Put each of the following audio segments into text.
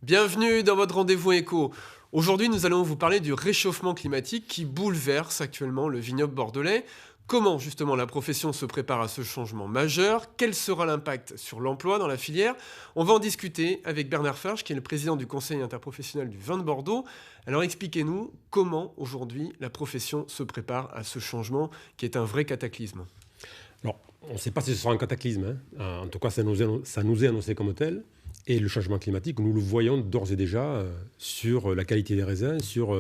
Bienvenue dans votre rendez-vous éco. Aujourd'hui, nous allons vous parler du réchauffement climatique qui bouleverse actuellement le vignoble bordelais. Comment justement la profession se prépare à ce changement majeur? Quel sera l'impact sur l'emploi dans la filière? On va en discuter avec Bernard Farge, qui est le président du Conseil interprofessionnel du vin de Bordeaux. Alors expliquez-nous comment aujourd'hui la profession se prépare à ce changement qui est un vrai cataclysme. Alors, on ne sait pas si ce sera un cataclysme, hein. En tout cas, ça nous est annoncé comme tel. Et le changement climatique, nous le voyons d'ores et déjà sur la qualité des raisins, sur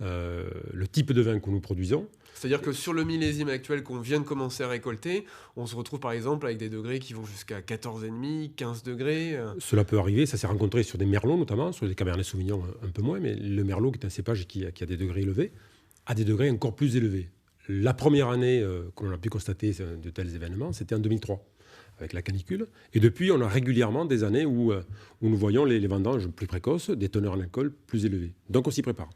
le type de vin que nous produisons. C'est-à-dire que sur le millésime actuel qu'on vient de commencer à récolter, on se retrouve par exemple avec des degrés qui vont jusqu'à 14,5, 15 degrés. Cela peut arriver, ça s'est rencontré sur des merlots notamment, sur des cabernets sauvignons un peu moins, mais le merlot, qui est un cépage qui a des degrés élevés, a des degrés encore plus élevés. La première année que l'on a pu constater de tels événements, c'était en 2003. Avec la canicule. Et depuis, on a régulièrement des années où nous voyons les vendanges plus précoces, des teneurs en alcool plus élevées. Donc on s'y prépare.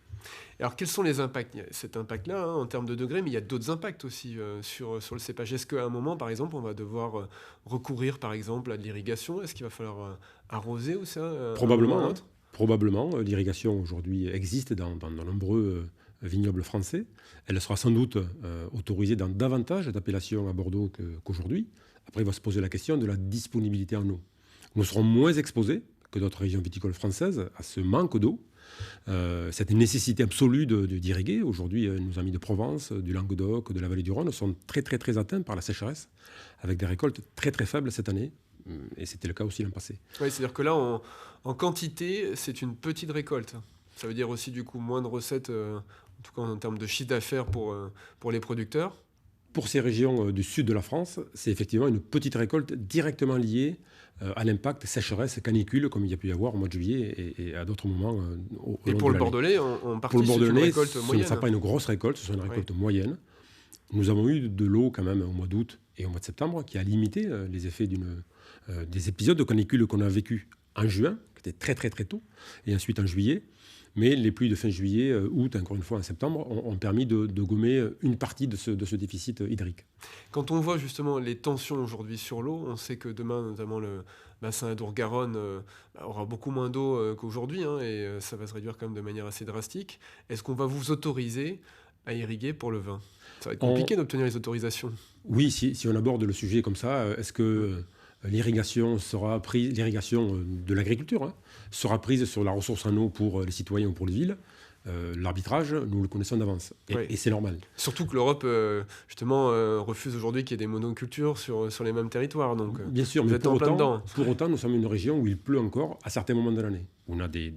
Alors quels sont les impacts? Il y a cet impact-là en termes de degrés, mais il y a d'autres impacts aussi sur le cépage. Est-ce qu'à un moment, par exemple, on va devoir recourir par exemple à de l'irrigation? Est-ce qu'il va falloir arroser ou ça à un moment ou à un Probablement, hein. autre? Probablement, l'irrigation aujourd'hui existe dans de nombreux vignobles français. Elle sera sans doute autorisée dans davantage d'appellations à Bordeaux qu'aujourd'hui. Après, il va se poser la question de la disponibilité en eau. Nous serons moins exposés que d'autres régions viticoles françaises à ce manque d'eau, cette nécessité absolue d'irriguer. Aujourd'hui, nos amis de Provence, du Languedoc, de la vallée du Rhône sont très très très atteints par la sécheresse, avec des récoltes très très faibles cette année. Et c'était le cas aussi l'an passé. Oui, c'est-à-dire que là, en quantité, c'est une petite récolte. Ça veut dire aussi du coup moins de recettes, en tout cas en termes de chiffre d'affaires pour les producteurs. Pour ces régions du sud de la France, c'est effectivement une petite récolte directement liée à l'impact sécheresse, canicule, comme il y a pu y avoir au mois de juillet et à d'autres moments au Et long pour de le l'année. Bordelais, en Pour le partie, c'est une Bordelais, récolte ce ne moyenne. sera pas une grosse récolte, ce sera une récolte moyenne. Nous avons eu de l'eau quand même au mois d'août et au mois de septembre qui a limité les effets des épisodes de canicule qu'on a vécu en juin, qui était très très très tôt, et ensuite en juillet. Mais les pluies de fin juillet, août, encore une fois en septembre, ont permis de gommer une partie de ce déficit hydrique. Quand on voit justement les tensions aujourd'hui sur l'eau, on sait que demain, notamment le bassin Adour-Garonne aura beaucoup moins d'eau qu'aujourd'hui, hein, et ça va se réduire quand même de manière assez drastique. Est-ce qu'on va vous autoriser à irriguer pour le vin? Ça va être compliqué d'obtenir les autorisations. Oui, si on aborde le sujet comme ça, est-ce que l'irrigation sera prise, l'irrigation de l'agriculture, hein, sera prise sur la ressource en eau pour les citoyens ou pour les villes? L'arbitrage, nous le connaissons d'avance. Oui. Et c'est normal. Surtout que l'Europe, justement, refuse aujourd'hui qu'il y ait des monocultures sur les mêmes territoires. Donc, Bien sûr, vous mais êtes en plein dedans. pour autant, nous sommes une région où il pleut encore à certains moments de l'année. Où on a des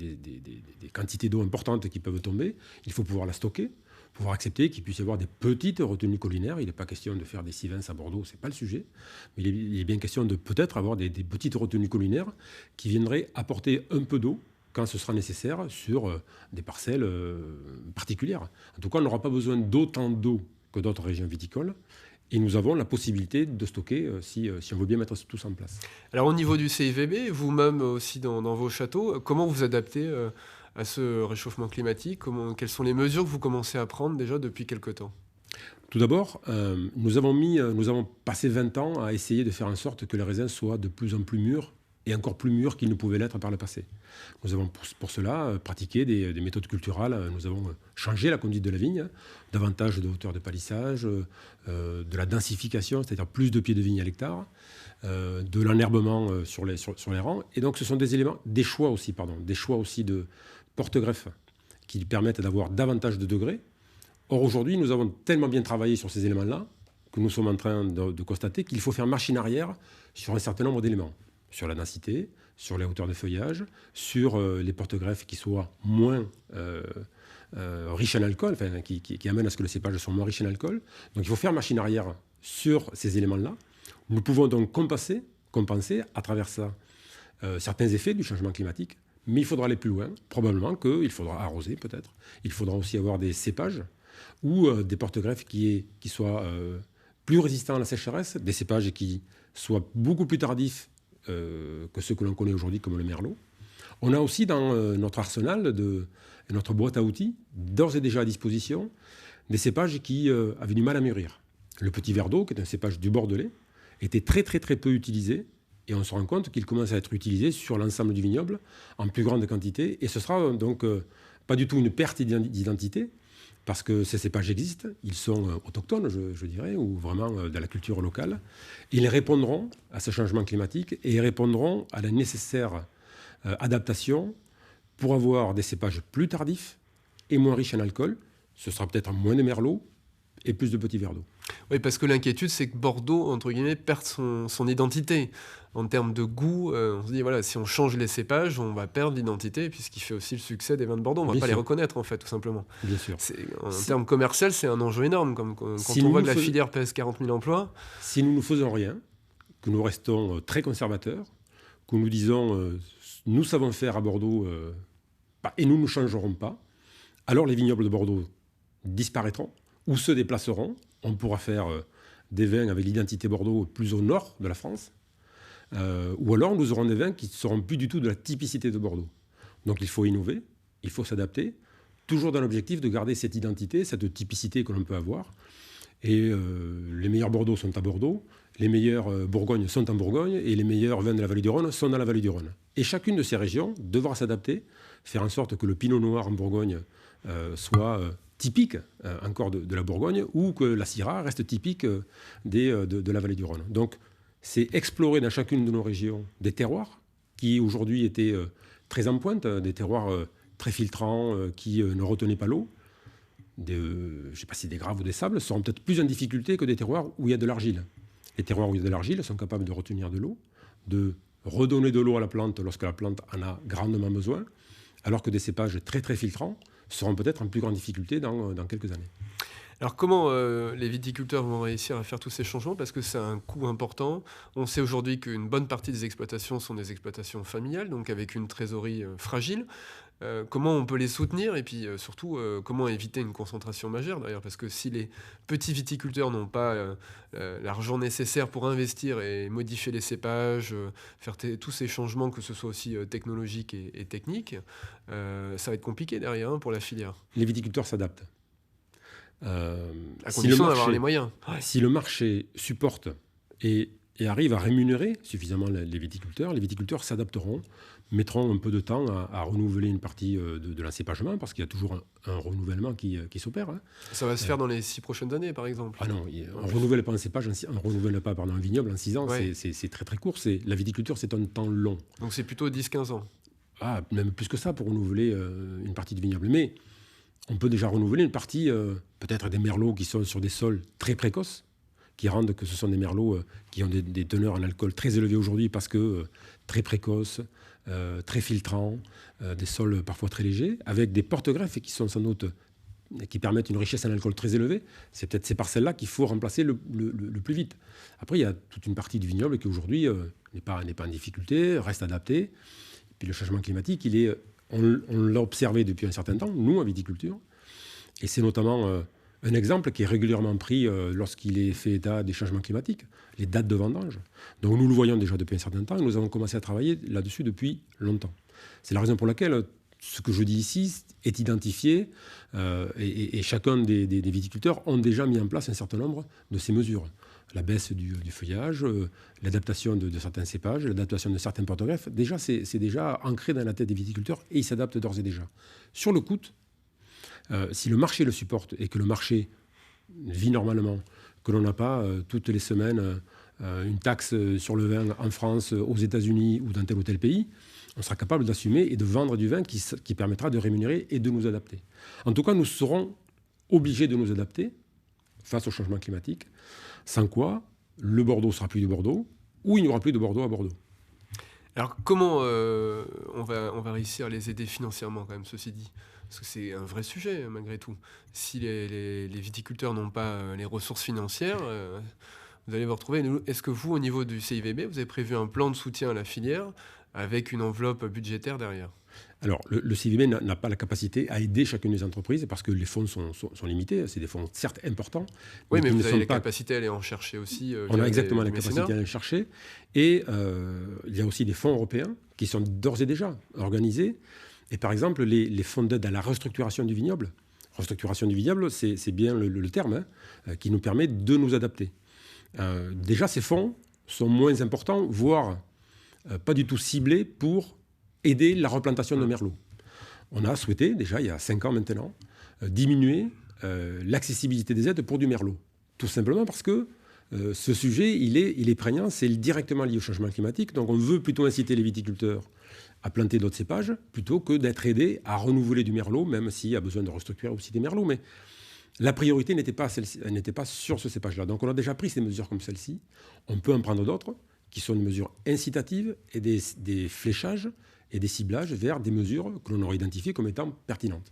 quantités d'eau importantes qui peuvent tomber. Il faut pouvoir la stocker, pouvoir accepter qu'il puisse y avoir des petites retenues collinaires. Il n'est pas question de faire des Sivins à Bordeaux, ce n'est pas le sujet. Mais il est bien question de peut-être avoir des petites retenues collinaires qui viendraient apporter un peu d'eau quand ce sera nécessaire sur des parcelles particulières. En tout cas, on n'aura pas besoin d'autant d'eau que d'autres régions viticoles. Et nous avons la possibilité de stocker si on veut bien mettre tout ça en place. Alors, au niveau du CIVB, vous-même aussi dans vos châteaux, comment vous adaptez à ce réchauffement climatique? Quelles sont les mesures que vous commencez à prendre déjà depuis quelque temps? Tout d'abord, nous avons passé 20 ans à essayer de faire en sorte que les raisins soient de plus en plus mûrs et encore plus mûrs qu'ils ne pouvaient l'être par le passé. Nous avons pour cela pratiqué des méthodes culturales. Nous avons changé la conduite de la vigne, davantage de hauteur de palissage, de la densification, c'est-à-dire plus de pieds de vigne à l'hectare, de l'enherbement sur les rangs. Et donc ce sont des choix aussi de porte-greffe qui permettent d'avoir davantage de degrés. Or aujourd'hui, nous avons tellement bien travaillé sur ces éléments-là que nous sommes en train de constater qu'il faut faire machine arrière sur un certain nombre d'éléments. Sur la densité, sur les hauteurs de feuillage, sur les porte-greffes qui soient moins riches en alcool, enfin, qui amènent à ce que les cépages soient moins riches en alcool. Donc il faut faire machine arrière sur ces éléments-là. Nous pouvons donc compenser à travers ça certains effets du changement climatique, mais il faudra aller plus loin. Probablement qu'il faudra arroser peut-être. Il faudra aussi avoir des cépages ou des porte-greffes qui soient plus résistants à la sécheresse, des cépages qui soient beaucoup plus tardifs que ceux que l'on connaît aujourd'hui, comme le merlot. On a aussi dans notre arsenal, notre boîte à outils, d'ores et déjà à disposition, des cépages qui avaient du mal à mûrir. Le petit Verdot, qui est un cépage du Bordelais, était très très très peu utilisé et on se rend compte qu'il commence à être utilisé sur l'ensemble du vignoble en plus grande quantité. Et ce sera donc pas du tout une perte d'identité, parce que ces cépages existent, ils sont autochtones, je dirais, ou vraiment de la culture locale. Ils répondront à ce changement climatique et ils répondront à la nécessaire adaptation pour avoir des cépages plus tardifs et moins riches en alcool. Ce sera peut-être moins de merlot et plus de petits verres d'eau. Oui, parce que l'inquiétude, c'est que Bordeaux, entre guillemets, perd son identité. En termes de goût, on se dit, voilà, si on change les cépages, on va perdre l'identité, puis ce qui fait aussi le succès des vins de Bordeaux. On ne va pas les reconnaître, en fait, tout simplement. Bien sûr. En termes commerciaux, c'est un enjeu énorme. Quand on voit que la filière pèse 40 000 emplois. Si nous ne faisons rien, que nous restons très conservateurs, que nous disons, nous savons faire à Bordeaux, et nous ne changerons pas, alors les vignobles de Bordeaux disparaîtront ou se déplaceront. On pourra faire des vins avec l'identité Bordeaux plus au nord de la France, ou alors nous aurons des vins qui ne seront plus du tout de la typicité de Bordeaux. Donc il faut innover, il faut s'adapter, toujours dans l'objectif de garder cette identité, cette typicité que l'on peut avoir. Et les meilleurs Bordeaux sont à Bordeaux, les meilleurs Bourgognes sont en Bourgogne, et les meilleurs vins de la vallée du Rhône sont dans la vallée du Rhône. Et chacune de ces régions devra s'adapter, faire en sorte que le pinot noir en Bourgogne soit typique encore de la Bourgogne, ou que la Syrah reste typique de la vallée du Rhône. Donc c'est explorer dans chacune de nos régions des terroirs qui aujourd'hui étaient très en pointe, des terroirs très filtrants qui ne retenaient pas l'eau. Je ne sais pas si des graves ou des sables seront peut-être plus en difficulté que des terroirs où il y a de l'argile. Les terroirs où il y a de l'argile sont capables de retenir de l'eau, de redonner de l'eau à la plante lorsque la plante en a grandement besoin, alors que des cépages très très filtrants seront peut-être en plus grande difficulté dans quelques années. Alors comment les viticulteurs vont réussir à faire tous ces changements? Parce que c'est un coût important. On sait aujourd'hui qu'une bonne partie des exploitations sont des exploitations familiales, donc avec une trésorerie fragile. Comment on peut les soutenir et puis surtout comment éviter une concentration majeure d'ailleurs, parce que si les petits viticulteurs n'ont pas l'argent nécessaire pour investir et modifier les cépages, faire tous ces changements, que ce soit aussi technologiques et techniques, ça va être compliqué derrière pour la filière. Les viticulteurs s'adaptent. À condition d'avoir les moyens. Si le marché supporte et arrive à rémunérer suffisamment les viticulteurs s'adapteront, mettront un peu de temps à renouveler une partie de l'encépagement, parce qu'il y a toujours un renouvellement qui s'opère. Hein. Ça va se faire dans les 6 prochaines années, par exemple? Ah non, on ne renouvelle pas un cépage, on ne renouvelle pas un vignoble en 6 ans, ouais. C'est très très court. La viticulture, c'est un temps long. Donc c'est plutôt 10-15 ans? Ah, même plus que ça pour renouveler une partie de vignoble. Mais on peut déjà renouveler une partie, peut-être des merlots qui sont sur des sols très précoces, qui rendent que ce sont des merlots qui ont des teneurs en alcool très élevées aujourd'hui, parce que très précoces, très filtrants, des sols parfois très légers, avec des porte-greffes qui sont sans doute, qui permettent une richesse en alcool très élevée. C'est peut-être ces parcelles-là qu'il faut remplacer le plus vite. Après, il y a toute une partie du vignoble qui aujourd'hui n'est pas en difficulté, reste adaptée. Et puis le changement climatique, on l'a observé depuis un certain temps, nous, en viticulture. Et c'est notamment un exemple qui est régulièrement pris lorsqu'il est fait état des changements climatiques, les dates de vendange. Donc nous le voyons déjà depuis un certain temps et nous avons commencé à travailler là-dessus depuis longtemps. C'est la raison pour laquelle ce que je dis ici est identifié et chacun des viticulteurs ont déjà mis en place un certain nombre de ces mesures. La baisse du feuillage, l'adaptation de certains cépages, l'adaptation de certains porte-greffes. Déjà, c'est déjà ancré dans la tête des viticulteurs et ils s'adaptent d'ores et déjà. Sur le coût, si le marché le supporte et que le marché vit normalement, que l'on n'a pas toutes les semaines une taxe sur le vin en France, aux États-Unis ou dans tel ou tel pays, on sera capable d'assumer et de vendre du vin qui permettra de rémunérer et de nous adapter. En tout cas, nous serons obligés de nous adapter face au changement climatique, sans quoi le Bordeaux sera plus du Bordeaux ou il n'y aura plus de Bordeaux à Bordeaux. Alors comment on va réussir à les aider financièrement quand même, ceci dit? Parce que c'est un vrai sujet malgré tout. Si les viticulteurs n'ont pas les ressources financières, vous allez vous retrouver. Est-ce que vous, au niveau du CIVB, vous avez prévu un plan de soutien à la filière avec une enveloppe budgétaire derrière? Alors, le CIVB n'a pas la capacité à aider chacune des entreprises parce que les fonds sont limités. C'est des fonds certes importants. Oui, mais vous avez la capacité à aller en chercher aussi. On a exactement la capacité à aller en chercher. Et il y a aussi des fonds européens qui sont d'ores et déjà organisés. Et par exemple, les fonds d'aide à la restructuration du vignoble. Restructuration du vignoble, c'est bien le terme qui nous permet de nous adapter. Déjà, ces fonds sont moins importants, voire pas du tout ciblées pour aider la replantation de merlot. On a souhaité, déjà il y a 5 ans maintenant, diminuer l'accessibilité des aides pour du merlot. Tout simplement parce que ce sujet, il est prégnant, c'est directement lié au changement climatique. Donc on veut plutôt inciter les viticulteurs à planter d'autres cépages, plutôt que d'être aidés à renouveler du merlot, même s'il y a besoin de restructurer aussi des merlots. Mais la priorité n'était pas sur ce cépage-là. Donc on a déjà pris ces mesures comme celle-ci. On peut en prendre d'autres, qui sont des mesures incitatives et des fléchages et des ciblages vers des mesures que l'on aurait identifiées comme étant pertinentes.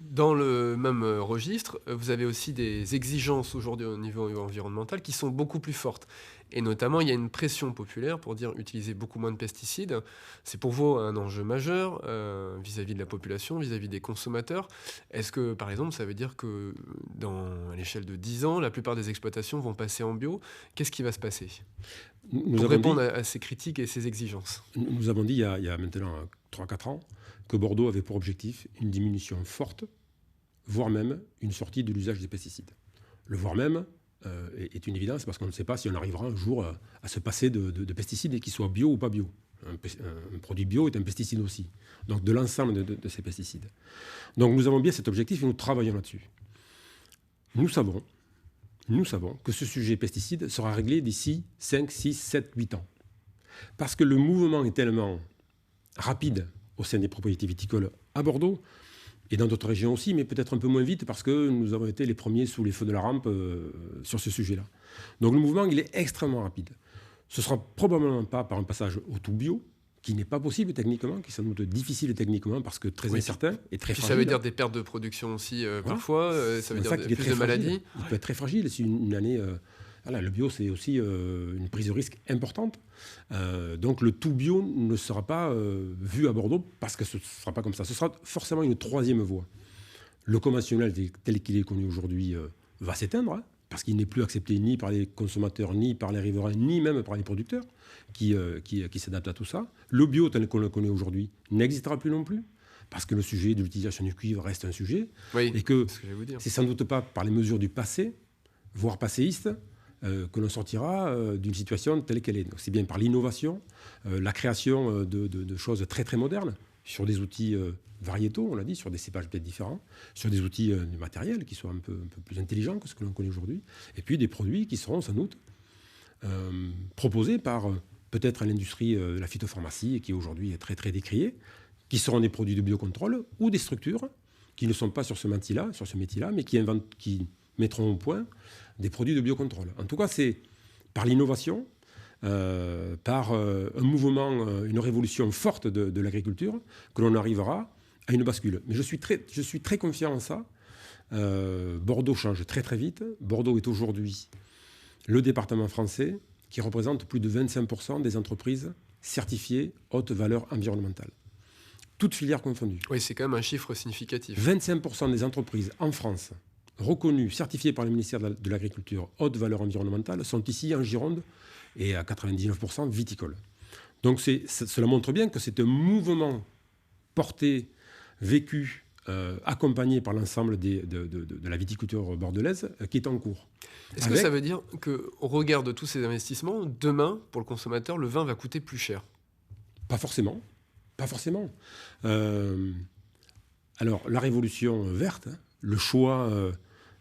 Dans le même registre, vous avez aussi des exigences aujourd'hui au niveau environnemental qui sont beaucoup plus fortes. Et notamment, il y a une pression populaire pour dire utiliser beaucoup moins de pesticides. C'est pour vous un enjeu majeur vis-à-vis de la population, vis-à-vis des consommateurs. Est-ce que, par exemple, ça veut dire que à l'échelle de 10 ans, la plupart des exploitations vont passer en bio? Qu'est-ce qui va se passer pour répondre à ces critiques et ces exigences? Nous avons dit il y a maintenant 3-4 ans que Bordeaux avait pour objectif une diminution forte, voire même une sortie de l'usage des pesticides. Le voire même est une évidence parce qu'on ne sait pas si on arrivera un jour à se passer de pesticides et qu'ils soient bio ou pas bio. Un produit bio est un pesticide aussi, donc de l'ensemble de ces pesticides. Donc nous avons bien cet objectif et nous travaillons là-dessus. Nous savons que ce sujet pesticides sera réglé d'ici 5, 6, 7, 8 ans. Parce que le mouvement est tellement rapide au sein des propriétés viticoles à Bordeaux, et dans d'autres régions aussi, mais peut-être un peu moins vite, parce que nous avons été les premiers sous les feux de la rampe sur ce sujet-là. Donc le mouvement, il est extrêmement rapide. Ce ne sera probablement pas par un passage au tout bio, qui n'est pas possible techniquement, qui est sans doute difficile techniquement, parce que très incertain et très fragile. Ça veut dire des pertes de production aussi parfois, ça veut dire plus de maladies. Il peut être très fragile. C'est une année... le bio, c'est aussi une prise de risque importante. Donc le tout bio ne sera pas vu à Bordeaux parce que ce ne sera pas comme ça. Ce sera forcément une troisième voie. Le conventionnel tel qu'il est connu aujourd'hui va s'éteindre, parce qu'il n'est plus accepté ni par les consommateurs, ni par les riverains, ni même par les producteurs qui s'adaptent à tout ça. Le bio tel qu'on le connaît aujourd'hui n'existera plus non plus, parce que le sujet de l'utilisation du cuivre reste un sujet. Oui, et que c'est ce que j'allais vous dire. C'est sans doute pas par les mesures du passé, voire passéistes, que l'on sortira d'une situation telle qu'elle est. Donc, c'est bien par l'innovation, la création de choses très très modernes, sur des outils variétaux, on l'a dit, sur des cépages peut-être différents, sur des outils matériels qui soient un peu plus intelligents que ce que l'on connaît aujourd'hui, et puis des produits qui seront sans doute proposés par peut-être l'industrie de la phytopharmacie, et qui aujourd'hui est très très décriée, qui seront des produits de biocontrôle ou des structures qui ne sont pas sur ce métier-là, mais qui mettront au point des produits de biocontrôle. En tout cas, c'est par l'innovation, par un mouvement, une révolution forte de l'agriculture, que l'on arrivera à une bascule. Mais je suis très confiant en ça. Bordeaux change très très vite. Bordeaux est aujourd'hui le département français qui représente plus de 25% des entreprises certifiées haute valeur environnementale. Toutes filières confondues. Oui, c'est quand même un chiffre significatif. 25% des entreprises en France reconnues, certifiées par le ministère de l'Agriculture haute valeur environnementale, sont ici en Gironde et à 99% viticoles. Donc cela montre bien que c'est un mouvement porté, vécu, accompagné par l'ensemble de la viticulture bordelaise qui est en cours. Est-ce que ça veut dire qu'au regard de tous ces investissements, demain, pour le consommateur, le vin va coûter plus cher ? Pas forcément. Pas forcément. Alors, la révolution verte, le choix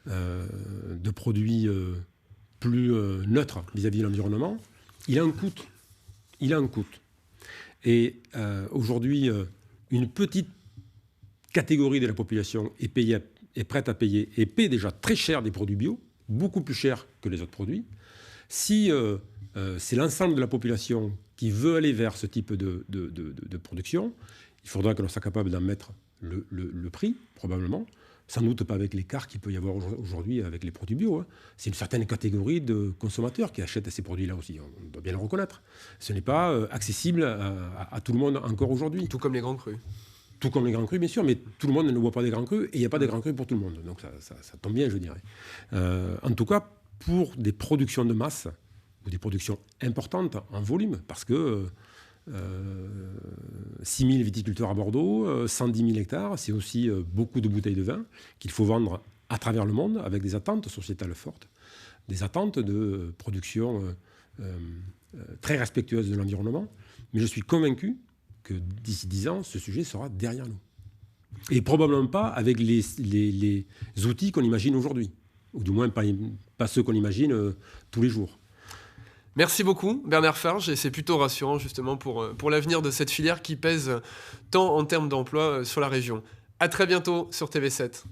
de produits plus neutres vis-à-vis de l'environnement, il a un coût. Il a un coût. Et aujourd'hui, une petite catégorie de la population est prête à payer, et paie déjà très cher des produits bio, beaucoup plus cher que les autres produits. Si c'est l'ensemble de la population qui veut aller vers ce type de production, il faudra que l'on soit capable d'en mettre le prix, probablement, sans doute pas avec l'écart qu'il peut y avoir aujourd'hui avec les produits bio. C'est une certaine catégorie de consommateurs qui achètent ces produits-là aussi, on doit bien le reconnaître. Ce n'est pas accessible à tout le monde encore aujourd'hui. Tout comme les grands crus. Tout comme les grands crus, bien sûr, mais tout le monde ne boit pas des grands crus, et il n'y a pas de grands crus pour tout le monde. Donc ça tombe bien, je dirais. En tout cas, pour des productions de masse, ou des productions importantes en volume, parce que 6 000 viticulteurs à Bordeaux, 110 000 hectares, c'est aussi beaucoup de bouteilles de vin qu'il faut vendre à travers le monde avec des attentes sociétales fortes, des attentes de production très respectueuse de l'environnement, mais je suis convaincu que d'ici 10 ans, ce sujet sera derrière nous. Et probablement pas avec les outils qu'on imagine aujourd'hui, ou du moins pas ceux qu'on imagine tous les jours. Merci beaucoup Bernard Farge, et c'est plutôt rassurant justement pour l'avenir de cette filière qui pèse tant en termes d'emploi sur la région. À très bientôt sur TV7.